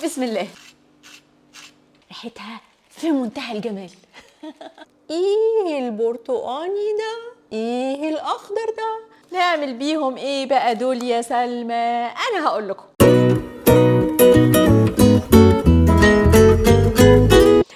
بسم الله. ريحتها في منتهى الجمال. ايه البرتقاني ده؟ ايه الاخضر ده؟ نعمل بيهم ايه بقى دول يا سلمى؟ انا هقول لكم.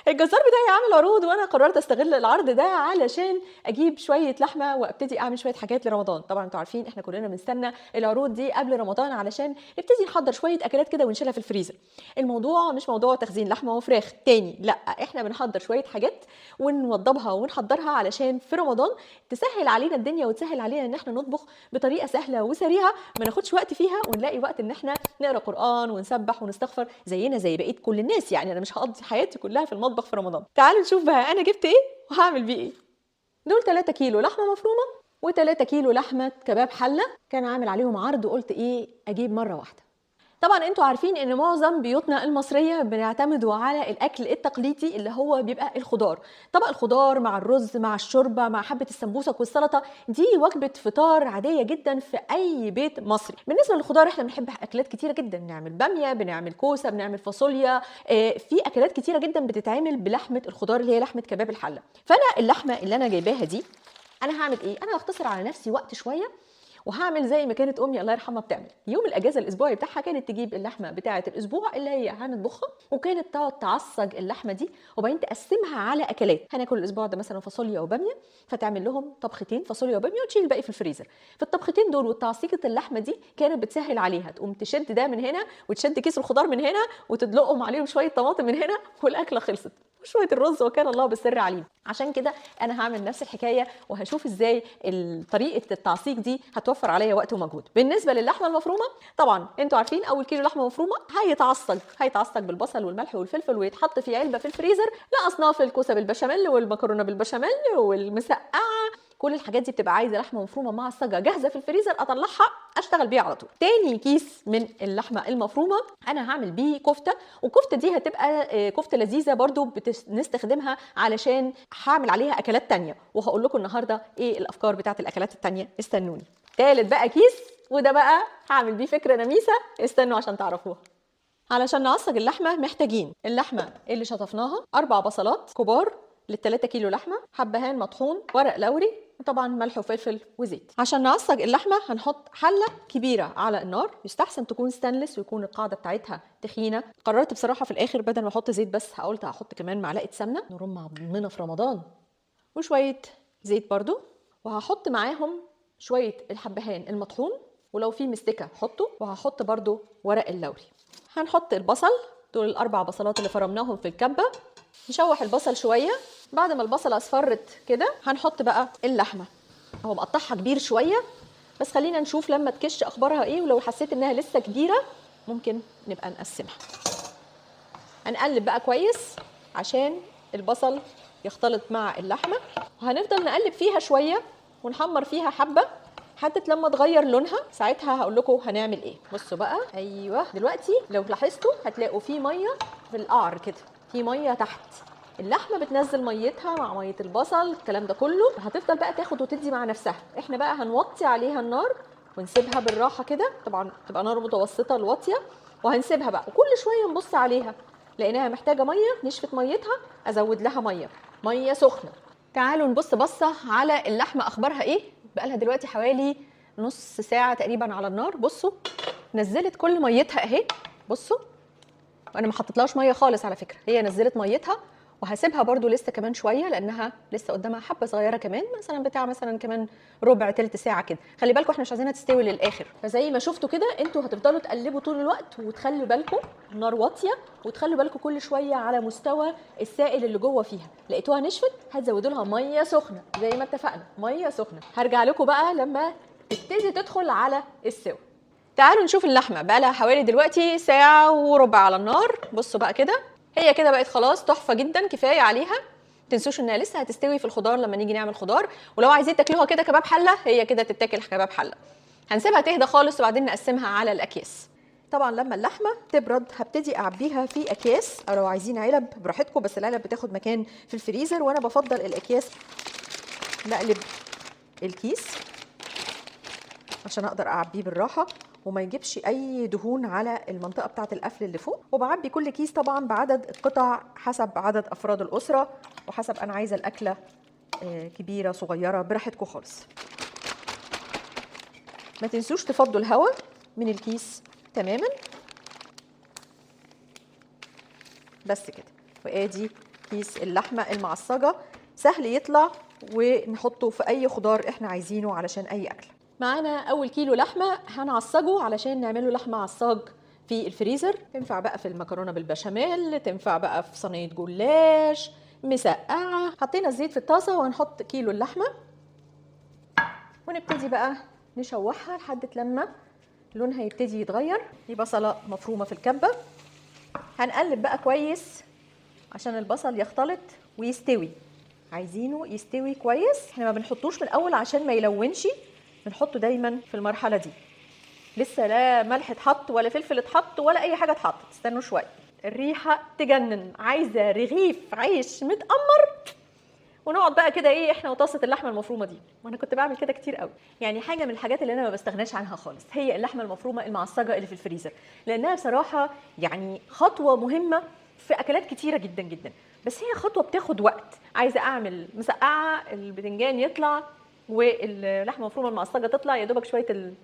الجزار بتاعي عامل عروض، وانا قررت استغل العرض ده علشان اجيب شويه لحمه وابتدي اعمل شويه حاجات لرمضان. طبعا انتوا عارفين احنا كلنا بنستنى العروض دي قبل رمضان علشان نبتدي نحضر شويه اكلات كده ونشيلها في الفريزر. الموضوع مش موضوع تخزين لحمه وفراخ تاني، لا، احنا بنحضر شويه حاجات ونوضبها ونحضرها علشان في رمضان تسهل علينا الدنيا وتسهل علينا ان احنا نطبخ بطريقه سهله وسريعه، ما ناخدش وقت فيها، ونلاقي وقت ان احنا نقرا قران ونسبح ونستغفر زينا زي بقيه كل الناس. يعني انا مش هقضي حياتي كلها في المطبخ في رمضان. تعالوا نشوف بقى انا جبت ايه وهعمل بيه ايه. دول 3 كيلو لحمه مفرومه و3 كيلو لحمه كباب حله، كان عامل عليهم عرض وقلت ايه اجيب مره واحده. طبعا انتوا عارفين ان معظم بيوتنا المصريه بنعتمدوا على الاكل التقليدي اللي هو بيبقى الخضار، طبق الخضار مع الرز مع الشوربه مع حبه السمبوسك والسلطه. دي وجبه فطار عاديه جدا في اي بيت مصري. بالنسبه للخضار احنا بنحب اكلات كتيره جدا، بنعمل باميه، بنعمل كوسه، بنعمل فاصوليا، في اكلات كتيره جدا بتتعمل بلحمه الخضار اللي هي لحمه كباب الحله. فانا اللحمه اللي انا جايباها دي انا هعمل ايه؟ انا هختصر على نفسي وقت شويه وهعمل زي ما كانت امي الله يرحمها بتعمل. يوم الاجازه الاسبوعي بتاعها كانت تجيب اللحمه بتاعه الاسبوع اللي هي هنطبخها، وكانت تقعد تعصج اللحمه دي وبعدين تقسمها على اكلات. هناكل الاسبوع ده مثلا فاصوليا وباميه، فتعمل لهم طبختين فاصوليا وباميه وتشيل الباقي في الفريزر. في الطبختين دول وتعصيجه اللحمه دي كانت بتسهل عليها، تقوم تشد ده من هنا وتشد كيس الخضار من هنا وتدلقهم عليهم شويه طماطم من هنا والاكله خلصت، وشويه الرز وكان الله بالسر عليم. عشان كده انا هعمل نفس الحكايه وهشوف ازاي طريقه التعصيج دي هتوفر عليا وقت ومجهود. بالنسبه للحمه المفرومه طبعا انتوا عارفين اول كيلو لحمه مفرومه هيتعصج بالبصل والملح والفلفل ويتحط في علبه في الفريزر لاصناف الكوسه بالبشاميل والمكرونه بالبشاميل والمسقعه. كل الحاجات دي بتبقى عايزه لحمه مفرومه مع الصاجه جاهزه في الفريزر، اطلعها اشتغل بيها على طول. تاني كيس من اللحمه المفرومه انا هعمل بيه كفته، والكفته دي هتبقى كفته لذيذه برضو بنستخدمها علشان هعمل عليها اكلات تانية، وهقول لكم النهارده ايه الافكار بتاعت الاكلات التانية. استنوني. تالت بقى كيس، وده بقى هعمل بيه فكره نميسه، استنوا عشان تعرفوها. علشان نعصج اللحمه محتاجين اللحمه اللي شطفناها، 4 بصلات كبار لل3 كيلو لحمه، حبهان مطحون، ورق لوري، وطبعا ملح وفلفل وزيت. عشان نعصج اللحمه هنحط حله كبيره على النار، يستحسن تكون ستانلس ويكون القاعده بتاعتها تخينه. قررت بصراحه في الاخر بدل ما احط زيت بس قلت هحط كمان معلقه سمنه، نرم عظمنا في رمضان، وشويه زيت برضو، وهحط معاهم شويه الحبهان المطحون، ولو في مستكه حطه، وهحط برضو ورق اللوري. هنحط البصل، دول ال4 بصلات اللي فرمناهم في الكبه. نشوح البصل شويه، بعد ما البصله اصفرت كده هنحط بقى اللحمه. هو مقطعها كبير شويه بس خلينا نشوف لما تكش اخبارها ايه، ولو حسيت انها لسه كبيره ممكن نبقى نقسمها. هنقلب بقى كويس عشان البصل يختلط مع اللحمه، وهنفضل نقلب فيها شويه ونحمر فيها حبه حتى لما تغير لونها. ساعتها هقول لكم هنعمل ايه. بصوا بقى، ايوه دلوقتي لو لاحظتوا هتلاقوا في ميه في القعر كده، في ميه تحت. اللحمه بتنزل ميتها مع ميه البصل، الكلام ده كله هتفضل بقى تاخد وتدي مع نفسها. احنا بقى هنوطي عليها النار ونسيبها بالراحه كده، طبعا تبقى نار متوسطه الواطيه، وهنسيبها بقى وكل شويه نبص عليها لقيناها محتاجه ميه، نشفت ميتها ازود لها ميه سخنه. تعالوا نبص بصه على اللحمه اخبارها ايه. بقى لها دلوقتي حوالي نص ساعه تقريبا على النار. بصوا نزلت كل ميتها اهي، بصوا، وانا ما حطيتلهاش ميه خالص على فكره، هي نزلت ميتها. وهسيبها برضو لسه كمان شويه لانها لسه قدامها حبه صغيره كمان، مثلا كمان ربع تلت ساعه كده. خلي بالكم احنا مش عايزينها تستوي للاخر، فزي ما شفتوا كده انتوا هتفضلوا تقلبوا طول الوقت وتخلوا بالكم النار واطيه، وتخلوا بالكم كل شويه على مستوى السائل اللي جوه فيها. لقيتوها نشفت هتزودوا لها ميه سخنه زي ما اتفقنا، ميه سخنه. هرجع لكم بقى لما تبتدي تدخل على السوا. تعالوا نشوف اللحمه بقى لها حوالي دلوقتي ساعه وربع على النار. بصوا بقى كده، هي كده بقت خلاص تحفه جدا، كفايه عليها. تنسوش انها لسه هتستوي في الخضار لما نيجي نعمل خضار، ولو عايزين تاكلوها كده كباب حله هي كده تتاكل كباب حله. هنسيبها تهدى خالص وبعدين نقسمها على الاكياس. طبعا لما اللحمه تبرد هبتدي اعبيها في اكياس، او لو عايزين علب براحتكم، بس العلب بتاخد مكان في الفريزر وانا بفضل الاكياس. نقلب الكيس عشان اقدر اعبيه بالراحه، وما يجيبش اي دهون على المنطقه بتاعه القفل اللي فوق. وبعبي كل كيس طبعا بعدد القطع حسب عدد افراد الاسره وحسب انا عايزه الاكله كبيره صغيره براحتكم خالص. ما تنسوش تفضوا الهواء من الكيس تماما. بس كده. وادي كيس اللحمه المعصجه سهل يطلع ونحطه في اي خضار احنا عايزينه علشان اي اكله. معانا اول كيلو لحمه هنعصجه علشان نعمله لحمه عصاج في الفريزر. تنفع بقى في المكرونه بالبشاميل، تنفع بقى في صينيه جلاش مسقعه. حطينا الزيت في الطاسه وهنحط كيلو اللحمه ونبتدي بقى نشوحها لحد لما لونها يبتدي يتغير. دي بصله مفرومه في الكبه. هنقلب بقى كويس عشان البصل يختلط ويستوي. عايزينه يستوي كويس. احنا ما بنحطوش من الاول عشان ما يلونش، بنحطه دايما في المرحله دي. لسه لا ملح اتحط ولا فلفل اتحط ولا اي حاجه اتحطت. استنوا شويه. الريحه تجنن. عايزه رغيف عيش متأمر ونقعد بقى كده ايه احنا وطاسه اللحمه المفرومه دي. وانا كنت بعمل كده كتير قوي. يعني حاجه من الحاجات اللي انا ما بستغناش عنها خالص هي اللحمه المفرومه المعصجه اللي في الفريزر، لانها بصراحه يعني خطوه مهمه في اكلات كتيره جدا جدا. بس هي خطوه بتاخد وقت. عايزه اعمل مسقعه البتنجان يطلع واللحمه المفرومه المعصجه تطلع، يا دوبك شويه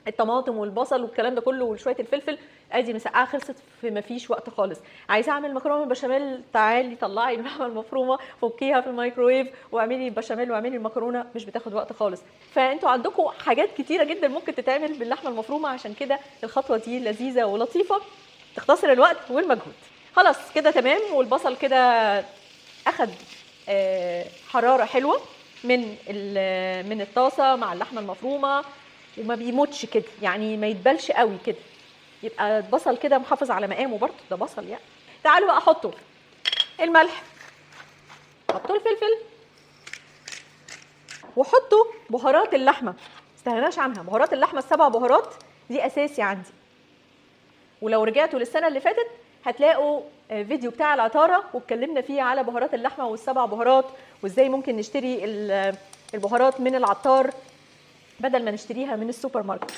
الطماطم والبصل والكلام ده كله وشويه الفلفل، ادي مسقعه خلصت في ما فيش وقت خالص. عايزه اعمل مكرونه بالبشاميل، تعالي طلعي اللحمه المفرومه فكيها في الميكرويف واعملي البشاميل واعملي المكرونه، مش بتاخد وقت خالص. فانتوا عندكم حاجات كتيره جدا ممكن تتعمل باللحمه المفرومه، عشان كده الخطوه دي لذيذه ولطيفه تختصر الوقت والمجهود. خلاص كده تمام. والبصل كده اخد حراره حلوه من الطاسه مع اللحمه المفرومه وما بيموتش كده، يعني ما يتبلش قوي كده، يبقى البصل كده محافظ على مقامه برضه، ده بصل يعني. تعالوا بقى حطوا الملح، حطوا الفلفل، وحطوا بهارات اللحمه. ما استغناش عنها. بهارات اللحمه ال7 بهارات دي اساسي عندي. ولو رجعتوا للسنه اللي فاتت هتلاقوا فيديو بتاع العطاره واتكلمنا فيه على بهارات اللحمه وال7 بهارات وازاي ممكن نشتري البهارات من العطار بدل ما نشتريها من السوبر ماركت.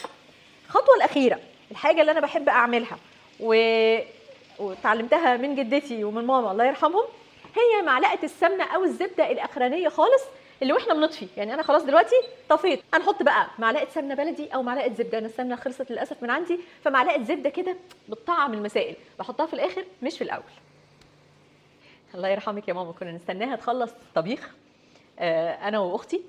الخطوه الاخيره، الحاجه اللي انا بحب اعملها وتعلمتها من جدتي ومن ماما الله يرحمهم، هي معلقه السمنه او الزبده الاخرانيه خالص اللي واحنا بنطفي. يعني انا خلاص دلوقتي طفيت، هنحط بقى معلقه سمنه بلدي او معلقه زبده. انا السمنه خلصت للاسف من عندي، فمعلقه زبده كده بتطعم المسائل، بحطها في الاخر مش في الاول. الله يرحمك يا ماما، كنا نستناها تخلص طبيخ انا واختي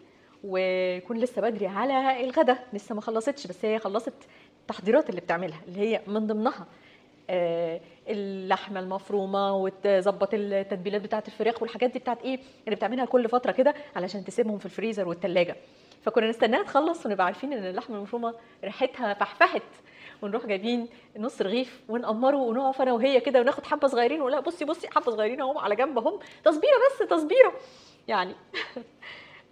ويكون لسه بدري على الغدا، لسه ما خلصتش، بس هي خلصت التحضيرات اللي بتعملها اللي هي من ضمنها اللحمه المفرومه وتظبط التتبيلات بتاعه الفراخ والحاجات دي بتاعه ايه اللي بتعملها كل فتره كده علشان تسيبهم في الفريزر والثلاجه. فكنا نستناها تخلص ونبقى عارفين ان اللحمه المفرومه ريحتها فحفحت، ونروح جايبين نص رغيف ونقمره ونقف انا وهي كده وناخد حبه صغيرين ونقول لها بصي حبه صغيرين اهم على جنب اهم، تصبيره بس تصبيره يعني.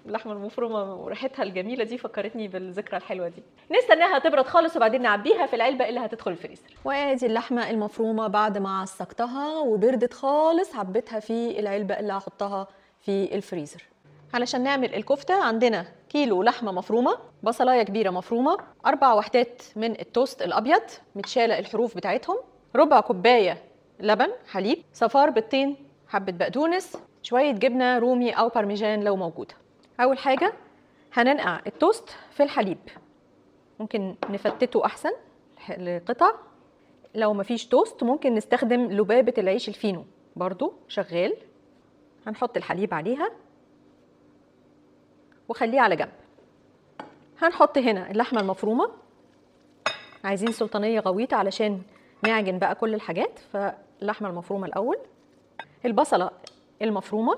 اللحمه المفرومه وريحتها الجميله دي فكرتني بالذكرى الحلوه دي. نستناها تبرد خالص وبعدين نعبيها في العلبه اللي هتدخل الفريزر. وادي اللحمه المفرومه بعد ما عصقتها وبردت خالص عبيتها في العلبه اللي هحطها في الفريزر. علشان نعمل الكفته عندنا كيلو لحمه مفرومه، بصلايه كبيره مفرومه، 4 وحدات من التوست الابيض متشاله الحروف بتاعتهم، ربع كوبايه لبن حليب، صفار بيضتين، حبه بقدونس، شويه جبنه رومي او بارميجان لو موجوده. اول حاجه هننقع التوست في الحليب، ممكن نفتته احسن لقطع. لو مفيش توست ممكن نستخدم لبابه العيش الفينو برضو شغال. هنحط الحليب عليها وخليه على جنب. هنحط هنا اللحمه المفرومه، عايزين سلطانيه غويطه علشان نعجن بقى كل الحاجات، فاللحمه المفرومه الاول، البصله المفرومه،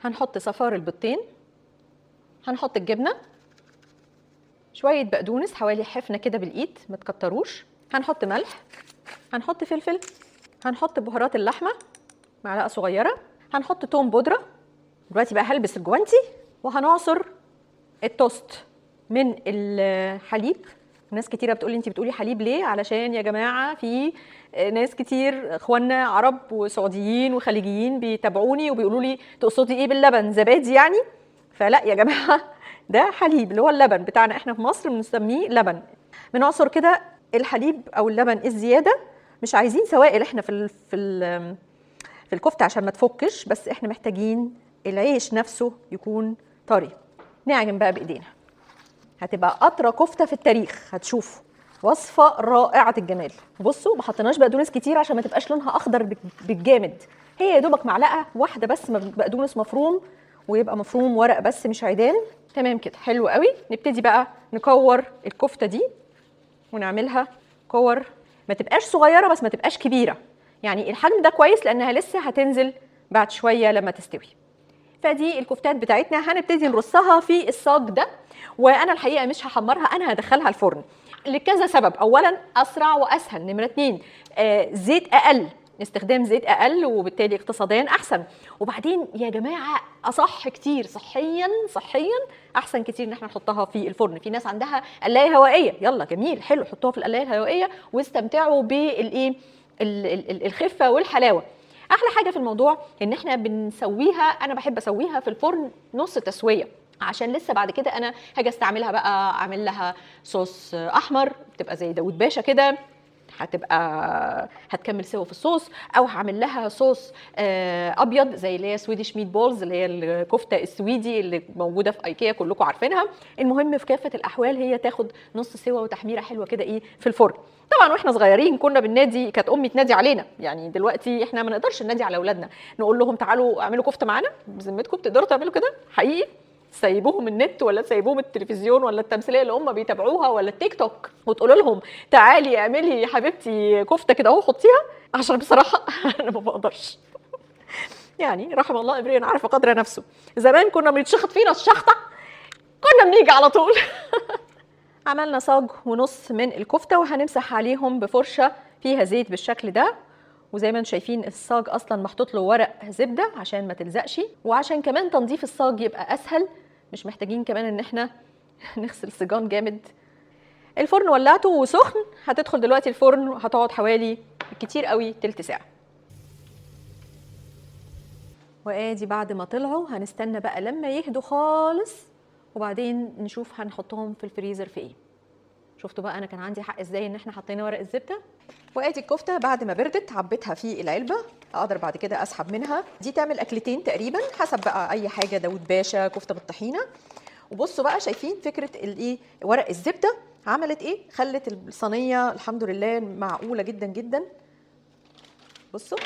هنحط صفار البيضتين، هنحط الجبنه، شويه بقدونس حوالي حفنه كده بالايد ما تكتروش، هنحط ملح، هنحط فلفل، هنحط بهارات اللحمه معلقه صغيره، هنحط توم بودره. دلوقتي بقى هلبس الجوانتي وهنعصر التوست من الحليب. ناس كتيره بتقول لي انت بتقولي حليب ليه؟ علشان يا جماعه في ناس كتير اخواننا عرب وسعوديين وخليجيين بيتابعوني وبيقولوا لي تقصدي ايه باللبن؟ زبادي يعني؟ فلا يا جماعه ده حليب اللي هو اللبن بتاعنا احنا في مصر بنسميه لبن. بنعصر كده الحليب او اللبن الزياده، مش عايزين سوائل احنا في الكفته عشان ما تفكش، بس احنا محتاجين العيش نفسه يكون طري. نعجن بقى بايدينا، هتبقى اطرى كفته في التاريخ، هتشوفوا وصفه رائعه الجمال. بصوا ما حطيناش بقدونس كتير عشان ما تبقاش لونها اخضر بالجامد، هي يا دوبك معلقه واحده بس بقدونس مفروم، ويبقى مفروم ورق بس مش عيدان. تمام كده، حلو قوي. نبتدي بقى نكور الكفته دي ونعملها كور، ما تبقاش صغيره بس ما تبقاش كبيره، يعني الحجم ده كويس لانها لسه هتنزل بعد شويه لما تستوي. فدي الكفتات بتاعتنا، هنبتدي نرصها في الصاج ده. وانا الحقيقه مش هحمرها، انا هدخلها الفرن لكذا سبب. اولا اسرع واسهل، نمره 2 زيت اقل، استخدام زيت اقل وبالتالي اقتصاديا احسن. وبعدين يا جماعه اصح كتير، صحيا احسن كتير ان احنا نحطها في الفرن. في ناس عندها قلايه هوائيه، يلا جميل حلو، حطوها في القلايه الهوائيه واستمتعوا بالايه الخفه والحلاوه. احلى حاجه في الموضوع ان احنا بنسويها، انا بحب اسويها في الفرن نص تسويه، عشان لسه بعد كده انا هاجي استعملها بقى، اعمل لها صوص احمر تبقى زي داود باشا كده، هتكمل سوا في الصوص، او هعمل لها صوص ابيض زي اللي هي سويديش ميت بولز، اللي هي الكفته السويدي اللي موجوده في ايكيا كلكم عارفينها. المهم في كافه الاحوال هي تاخد نص سوا وتحميره حلوه كده ايه في الفرن. طبعا واحنا صغيرين كنا بالنادي، كانت امي تنادي علينا، يعني دلوقتي احنا ما نقدرش ننادي على اولادنا نقول لهم تعالوا اعملوا كفته معانا، بذمتكم بتقدروا تعملوا كده حقيقي؟ تسيبوهم النت ولا تسيبوهم التلفزيون ولا التمثيليه اللي هم بيتابعوها ولا التيك توك وتقولوا لهم تعالي اعملي يا حبيبتي كفته كده اهو حطيها؟ عشان بصراحه انا ما بقدرش. يعني رحم الله امرئ عارف قدر نفسه. زمان كنا بنتشخط فينا الشخطه كنا بنيجي على طول. عملنا صاج ونص من الكفته وهنمسح عليهم بفرشه فيها زيت بالشكل ده. وزي ما انتم شايفين الصاج اصلا محطوط له ورق زبده عشان ما تلزقش، وعشان كمان تنظيف الصاج يبقى اسهل، مش محتاجين كمان ان احنا نغسل صيجان جامد. الفرن ولعته وسخن، هتدخل دلوقتي الفرن وهتقعد حوالي كتير قوي تلت ساعه. وادي بعد ما طلعوا هنستنى بقى لما يهدوا خالص، وبعدين نشوف هنحطهم في الفريزر في ايه. شفتوا بقى انا كان عندي حق ازاي ان احنا حطينا ورق الزبده. وادي الكفته بعد ما بردت عبيتها في العلبه، اقدر بعد كده اسحب منها. دي تعمل اكلتين تقريبا حسب بقى اي حاجه، داود باشا، كفته بالطحينه. وبصوا بقى شايفين فكره الايه ورق الزبده عملت ايه؟ خلت الصينيه الحمد لله معقوله جدا جدا. بصوا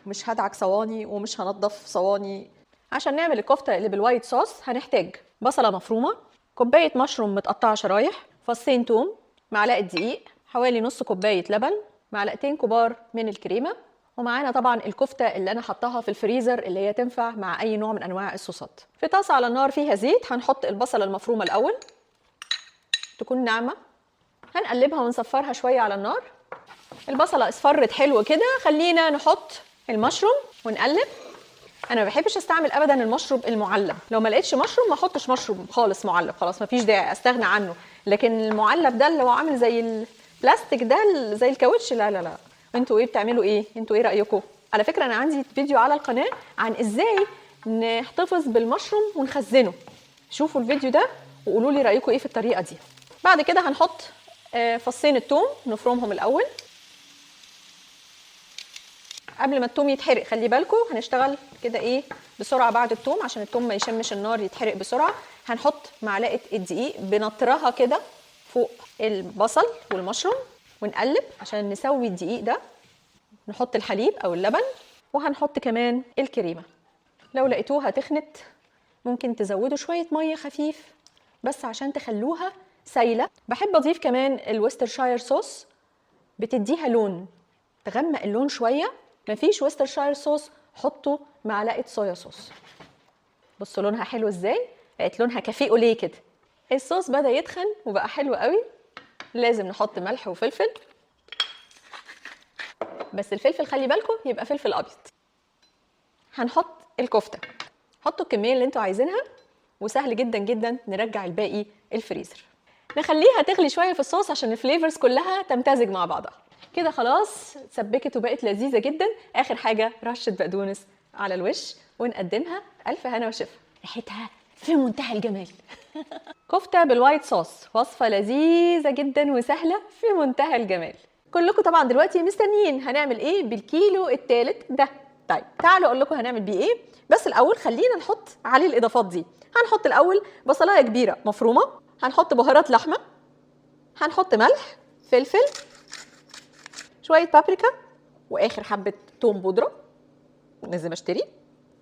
مش هدعك صواني ومش هنضف صواني. عشان نعمل الكفته اللي بالوايت صوص هنحتاج بصله مفرومه، كوبايه مشروم متقطعه شرايح، فصين توم، معلقه دقيق، حوالي نص كوبايه لبن، معلقتين كبار من الكريمه، ومعانا طبعا الكفته اللي انا حطاها في الفريزر اللي هي تنفع مع اي نوع من انواع الصوصات. في طاسه على النار فيها زيت هنحط البصله المفرومه الاول تكون ناعمه، هنقلبها ونصفرها شويه على النار. البصله اصفرت حلو كده، خلينا نحط المشروم ونقلب. انا ما بحبش استعمل ابدا المشروب المعلب، لو ما لقيتش مشروب ما احطش مشروب خالص معلب، خلاص ما فيش داعي استغنى عنه. لكن المعلب ده اللي هو عامل زي البلاستيك ده زي الكاوتش، لا لا لا. انتوا ايه بتعملوا ايه؟ انتوا ايه رايكم؟ على فكره انا عندي فيديو على القناه عن ازاي نحتفظ بالمشروم ونخزنه، شوفوا الفيديو ده وقولوا لي رايكم ايه في الطريقه دي. بعد كده هنحط فصين الثوم نفرمهم الاول قبل ما الثوم يتحرق. خلي بالكم هنشتغل كده ايه بسرعه بعد الثوم عشان الثوم ما يشمش النار يتحرق بسرعه. هنحط معلقه الدقيق بنطرها كده فوق البصل والمشروم ونقلب عشان نسوي الدقيق ده. نحط الحليب او اللبن وهنحط كمان الكريمه. لو لقيتوها تخنت ممكن تزودوا شويه ميه خفيف بس عشان تخلوها سايله. بحب اضيف كمان الويسترشاير صوص، بتديها لون، تغمق اللون شويه. مفيش ويسترشاير صوص حطوا معلقه صويا صوص. بصوا لونها حلو ازاي، بقت لونها كافيه اوليه كده. الصوص بدا يتخن وبقى حلو قوي. لازم نحط ملح وفلفل، بس الفلفل خلي بالكم يبقى فلفل ابيض. هنحط الكفته، حطوا الكميه اللي انتوا عايزينها وسهل جدا جدا نرجع الباقي الفريزر. نخليها تغلي شويه في الصوص عشان الفليفرز كلها تمتزج مع بعضها. كده خلاص اتسبكت وبقت لذيذه جدا. اخر حاجه رشه بقدونس على الوش ونقدمها. الف هنا وشفا، ريحتها في منتهى الجمال. كفتة بالوايت صوص، وصفة لذيذة جدا وسهلة في منتهى الجمال. كلكم طبعا دلوقتي مستنيين هنعمل ايه بالكيلو الثالث ده. طيب تعالوا اقول لكم هنعمل بيه ايه، بس الاول خلينا نحط عليه الاضافات دي. هنحط الاول بصلايه كبيره مفرومه، هنحط بهارات لحمه، هنحط ملح، فلفل، شويه بابريكا، واخر حبه توم بودره لازم اشتري،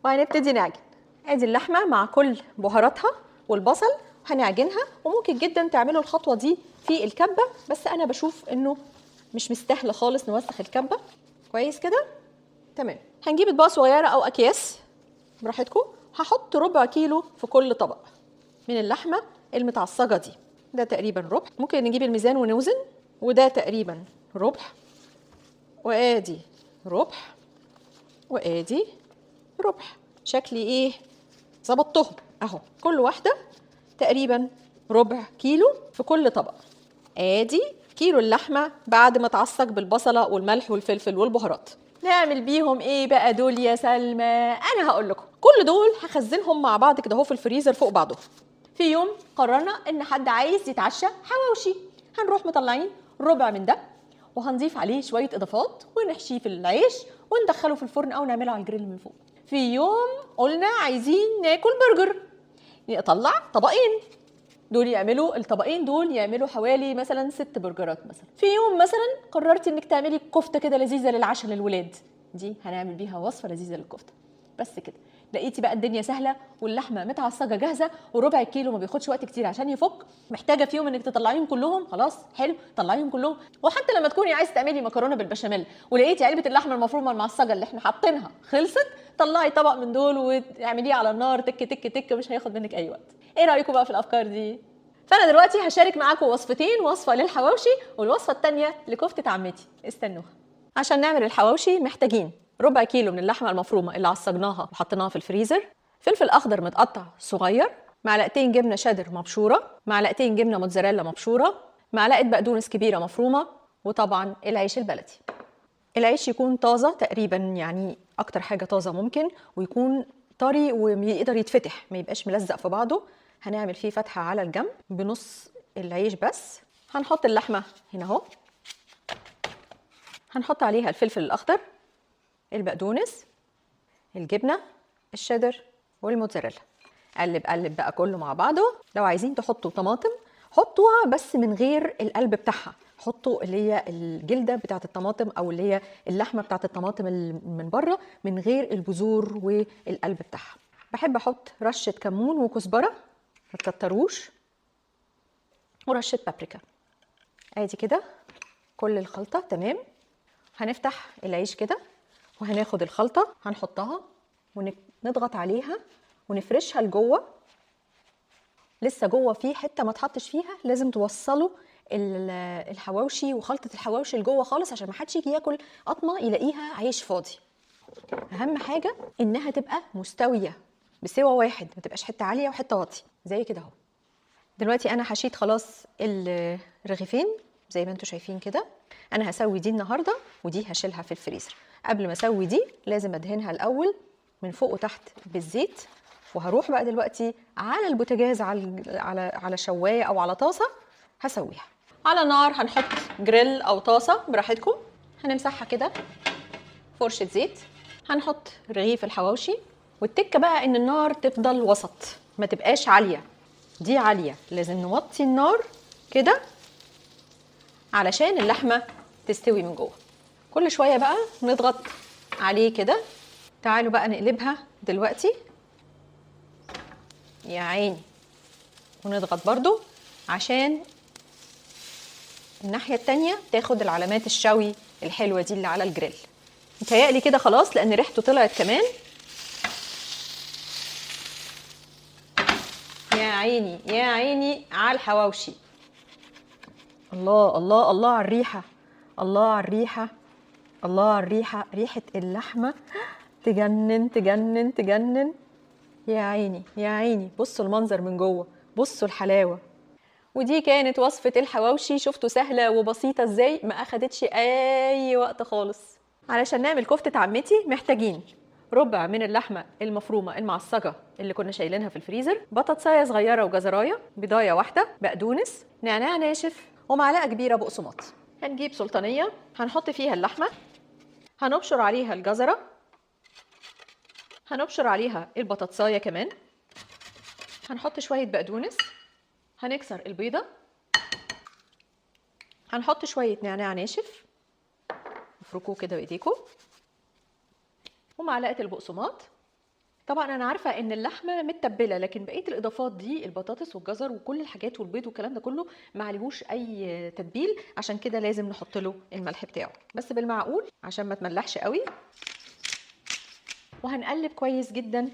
وهنبتدي نعجن. ادي اللحمه مع كل بهاراتها والبصل هنعجنها. وممكن جدا تعملوا الخطوه دي في الكبه، بس انا بشوف انه مش مستاهله خالص نوسخ الكبه. كويس كده تمام. هنجيب اطباق صغيره او اكياس براحتكم. هحط ربع كيلو في كل طبق من اللحمه المتعصجه دي. ده تقريبا ربع، ممكن نجيب الميزان ونوزن. وده تقريبا ربع، وادي ربع، وادي ربع. شكلي ايه؟ ظبطتهم اهو. كل واحده تقريبا ربع كيلو في كل طبق. ادي كيلو اللحمه بعد ما تعصج بالبصله والملح والفلفل والبهارات. نعمل بيهم ايه بقى دول يا سلمى؟ انا هقول لكم. كل دول هخزنهم مع بعض كده اهو في الفريزر فوق بعضهم. في يوم قررنا ان حد عايز يتعشى حواوشي، هنروح مطلعين ربع من ده وهنضيف عليه شويه اضافات ونحشيه في العيش وندخله في الفرن او نعمله على الجريل من فوق. في يوم قلنا عايزين ناكل برجر، نطلع طبقين، دول يعملوا الطبقين دول يعملوا حوالي مثلا 6 برجرات مثلا. في يوم مثلا قررتي انك تعملي كفته كده لذيذه للعشاء للولاد، دي هنعمل بيها وصفه لذيذه للكفته. بس كده لقيتي بقى الدنيا سهله واللحمه متعصجه جاهزه وربع الكيلو ما بياخدش وقت كتير عشان يفك. محتاجه في يوم انك تطلعيهم كلهم، خلاص حلو طلعيهم كلهم. وحتى لما تكوني عايزه تعملي مكرونه بالبشاميل ولقيتي علبه اللحمه المفرومه المعصجه اللي احنا حاطينها خلصت، طلعي طبق من دول واعمليه على النار تك تك تك، مش هياخد منك اي وقت. ايه رايكم بقى في الافكار دي؟ فانا دلوقتي هشارك معاكم وصفتين، وصفه للحواوشي والوصفه الثانيه لكفته عمتي، استنوها. عشان نعمل الحواوشي محتاجين ربع كيلو من اللحمه المفرومه اللي عصجناها وحطيناها في الفريزر، فلفل اخضر متقطع صغير، معلقتين جبنه شيدر مبشوره، معلقتين جبنه موتزاريلا مبشوره، معلقه بقدونس كبيره مفرومه، وطبعا العيش البلدي. العيش يكون طازه تقريبا، يعني اكتر حاجه طازه ممكن، ويكون طري ويقدر يتفتح ما يبقاش ملزق في بعضه. هنعمل فيه فتحه على الجنب بنص العيش بس. هنحط اللحمه هنا اهو، هنحط عليها الفلفل الاخضر، البقدونس، الجبنه الشيدر والموتزاريلا. قلب قلب بقى كله مع بعضه. لو عايزين تحطوا طماطم حطوها بس من غير القلب بتاعها، حطوا اللي هي الجلده بتاعه الطماطم او اللي هي اللحمه بتاعه الطماطم اللي من بره من غير البذور والقلب بتاعها. بحب احط رشه كمون وكزبره ما تكتروش، ورشه بابريكا. ادي كده كل الخلطه تمام. هنفتح العيش كده وهناخد الخلطه هنحطها ونضغط عليها ونفرشها لجوه. لسه جوه في حته ما تحطش فيها، لازم توصلوا الحواوشي وخلطه الحواوشي لجوه خالص عشان ما حدش يجي ياكل قطمه يلاقيها عيش فاضي. اهم حاجه انها تبقى مستويه بسوى واحد، ما تبقاش حته عاليه وحته واطيه زي كده اهو. دلوقتي انا حشيت خلاص الرغيفين زي ما انتم شايفين كده. انا هسوي دي النهارده ودي هشيلها في الفريزر. قبل ما اسوي دي لازم ادهنها الاول من فوق وتحت بالزيت، وهروح بقى دلوقتي على البوتاجاز على شوايه او على طاسه هسويها. على نار هنحط جريل او طاسه براحتكم، هنمسحها كده فرشه زيت. هنحط رغيف الحواوشي، والتكه بقى ان النار تفضل وسط ما تبقاش عاليه، دي عاليه لازم نوطي النار كده علشان اللحمه تستوي من جوه. كل شويه بقى نضغط عليه كده. تعالوا بقى نقلبها دلوقتي يا عيني، ونضغط برضو عشان الناحيه التانيه تاخد العلامات الشوي الحلوه دي اللي على الجريل. متهيألي كده خلاص لان ريحته طلعت كمان. يا عيني يا عيني على الحواوشي. الله الله الله على الريحه، الله على الريحه، الله على الريحه. ريحه اللحمه تجنن تجنن تجنن. يا عيني يا عيني، بصوا المنظر من جوه، بصوا الحلاوه. ودي كانت وصفه الحواوشي. شفتوا سهله وبسيطه ازاي، ما اخدتش اي وقت خالص. علشان نعمل كفته عمتي محتاجين ربع من اللحمه المفرومه المعصجه اللي كنا شايلينها في الفريزر، بطاطسايه صغيره وجزرايه، بيضايه واحده، بقدونس، نعناع ناشف، ومعلقه كبيره بقسماط. هنجيب سلطانيه هنحط فيها اللحمه، هنبشر عليها الجزره، هنبشر عليها البطاطسايه كمان، هنحط شويه بقدونس، هنكسر البيضه، هنحط شويه نعناع ناشف افركوه كده بايديكم، ومعلقه البقسماط. طبعا انا عارفه ان اللحمه متبله، لكن بقيه الاضافات دي البطاطس والجزر وكل الحاجات والبيض والكلام ده كله ما عليهوش اي تتبيل، عشان كده لازم نحط له الملح بتاعه بس بالمعقول عشان ما تملحش قوي. وهنقلب كويس جدا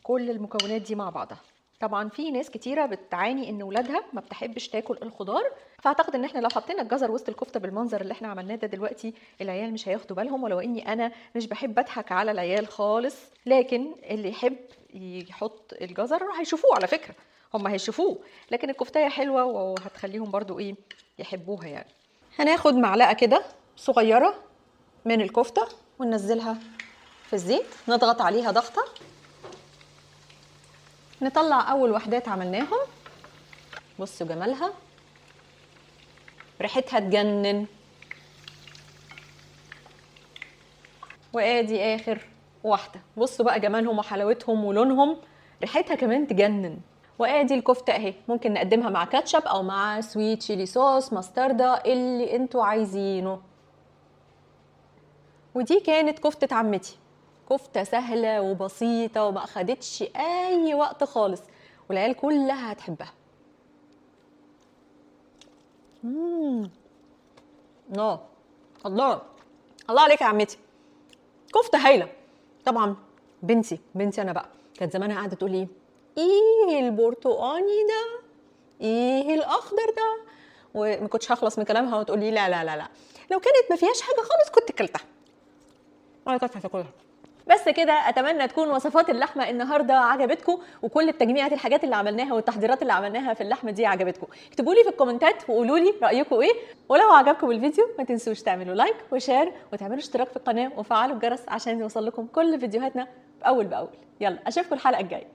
كل المكونات دي مع بعضها. طبعا في ناس كتيره بتعاني ان ولادها ما بتحبش تاكل الخضار، فاعتقد ان احنا لو حطينا الجزر وسط الكفته بالمنظر اللي احنا عملناه ده دلوقتي العيال مش هياخدوا بالهم، ولو اني انا مش بحب اضحك على العيال خالص، لكن اللي يحب يحط الجزر هيشوفوه، على فكره هم هيشوفوه، لكن الكفتايه حلوه وهتخليهم برضو ايه يحبوها يعني. هناخد معلقه كده صغيره من الكفته وننزلها في الزيت، نضغط عليها ضغطه، نطلع اول وحدات عملناهم. بصوا جمالها، ريحتها تجنن. وادي اخر واحده، بصوا بقى جمالهم وحلاوتهم ولونهم، ريحتها كمان تجنن. وادي الكفته اهي، ممكن نقدمها مع كاتشب او مع سويت شيلي صوص، مستردة، اللي انتوا عايزينه. ودي كانت كفته عمتي، كفته سهله وبسيطه وما اخدتش اي وقت خالص، والعيال كلها هتحبها. الله الله الله عليك يا عمتي، كفته هايله. طبعا بنتي انا بقى كانت زمانها قاعده تقول لي ايه البرتقاني ده، ايه الاخضر ده، وما كنتش هخلص من كلامها وتقول لي لا لا لا لا، لو كانت ما فيهاش حاجه خالص كنت كلتها ولا كنت هتاكلها. بس كده، اتمنى تكون وصفات اللحمه النهارده عجبتكم، وكل التجميعات الحاجات اللي عملناها والتحضيرات اللي عملناها في اللحمه دي عجبتكم. اكتبوا لي في الكومنتات وقولوا لي رايكم ايه، ولو عجبكم الفيديو ما تنسوش تعملوا لايك وشير وتعملوا اشتراك في القناه وفعلوا الجرس عشان يوصل لكم كل فيديوهاتنا باول باول. يلا اشوفكم الحلقه الجايه.